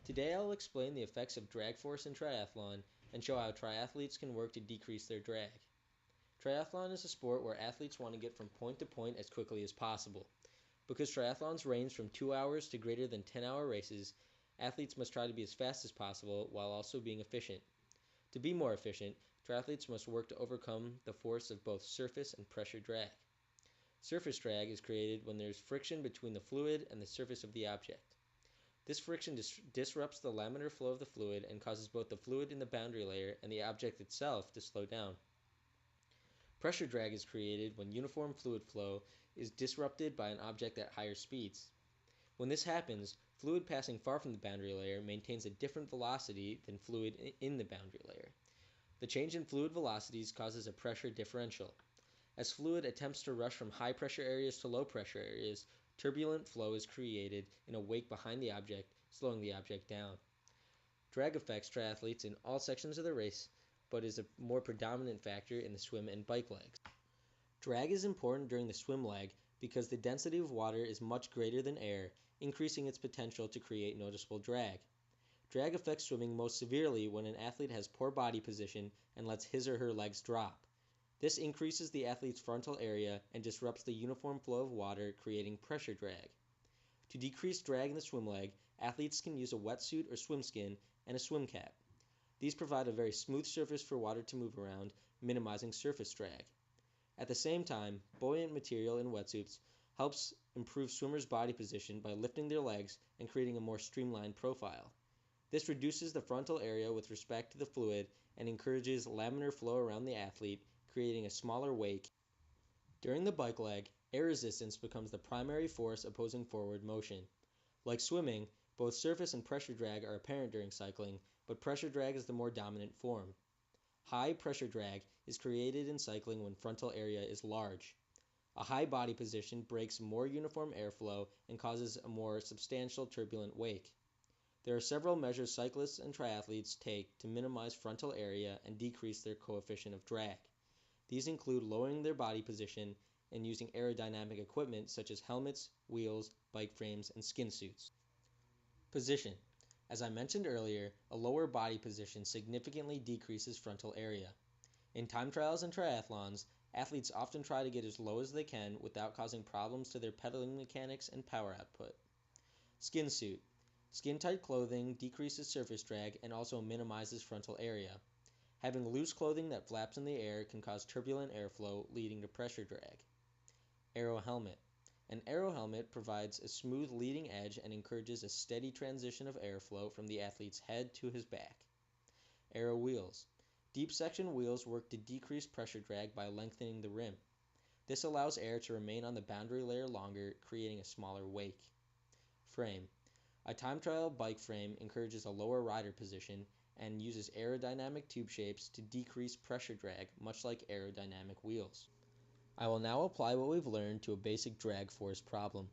Today I'll explain the effects of drag force in triathlon and show how triathletes can work to decrease their drag. Triathlon is a sport where athletes want to get from point to point as quickly as possible. Because triathlons range from 2 hours to greater than 10-hour races, athletes must try to be as fast as possible while also being efficient. To be more efficient, triathletes must work to overcome the force of both surface and pressure drag. Surface drag is created when there is friction between the fluid and the surface of the object. This friction disrupts the laminar flow of the fluid and causes both the fluid in the boundary layer and the object itself to slow down. Pressure drag is created when uniform fluid flow is disrupted by an object at higher speeds. When this happens, fluid passing far from the boundary layer maintains a different velocity than fluid in the boundary layer. The change in fluid velocities causes a pressure differential. As fluid attempts to rush from high pressure areas to low pressure areas, turbulent flow is created in a wake behind the object, slowing the object down. Drag affects triathletes in all sections of the race, but is a more predominant factor in the swim and bike legs. Drag is important during the swim leg because the density of water is much greater than air, increasing its potential to create noticeable drag. Drag affects swimming most severely when an athlete has poor body position and lets his or her legs drop. This increases the athlete's frontal area and disrupts the uniform flow of water, creating pressure drag. To decrease drag in the swim leg, athletes can use a wetsuit or swim skin and a swim cap. These provide a very smooth surface for water to move around, minimizing surface drag. At the same time, buoyant material in wetsuits helps improve swimmers' body position by lifting their legs and creating a more streamlined profile. This reduces the frontal area with respect to the fluid and encourages laminar flow around the athlete, creating a smaller wake. During the bike leg, air resistance becomes the primary force opposing forward motion. Like swimming, both surface and pressure drag are apparent during cycling, but pressure drag is the more dominant form. High pressure drag is created in cycling when frontal area is large. A high body position breaks more uniform airflow and causes a more substantial turbulent wake. There are several measures cyclists and triathletes take to minimize frontal area and decrease their coefficient of drag. These include lowering their body position and using aerodynamic equipment such as helmets, wheels, bike frames, and skin suits. Position. As I mentioned earlier, a lower body position significantly decreases frontal area. In time trials and triathlons, athletes often try to get as low as they can without causing problems to their pedaling mechanics and power output. Skin suit. Skin-tight clothing decreases surface drag and also minimizes frontal area. Having loose clothing that flaps in the air can cause turbulent airflow, leading to pressure drag. Aero helmet. An aero helmet provides a smooth leading edge and encourages a steady transition of airflow from the athlete's head to his back. Aero wheels. Deep section wheels work to decrease pressure drag by lengthening the rim. This allows air to remain on the boundary layer longer, creating a smaller wake. Frame. A time trial bike frame encourages a lower rider position and uses aerodynamic tube shapes to decrease pressure drag, much like aerodynamic wheels. I will now apply what we've learned to a basic drag force problem.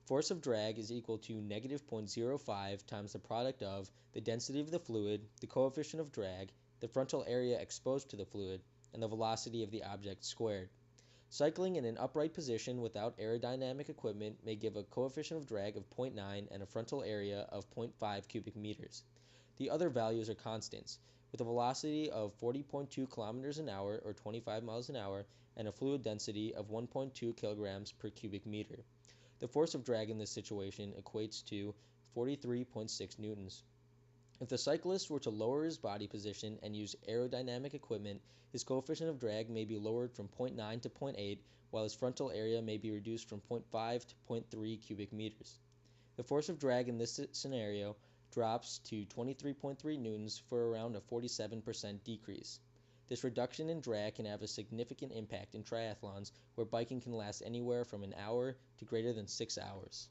Force of drag is equal to negative 0.05 times the product of the density of the fluid, the coefficient of drag, the frontal area exposed to the fluid, and the velocity of the object squared. Cycling in an upright position without aerodynamic equipment may give a coefficient of drag of 0.9 and a frontal area of 0.5 cubic meters. The other values are constants, with a velocity of 40.2 kilometers an hour or 25 miles an hour and a fluid density of 1.2 kilograms per cubic meter. The force of drag in this situation equates to 43.6 newtons. If the cyclist were to lower his body position and use aerodynamic equipment, his coefficient of drag may be lowered from 0.9 to 0.8, while his frontal area may be reduced from 0.5 to 0.3 cubic meters. The force of drag in this scenario drops to 23.3 newtons for around a 47% decrease. This reduction in drag can have a significant impact in triathlons where biking can last anywhere from an hour to greater than 6 hours.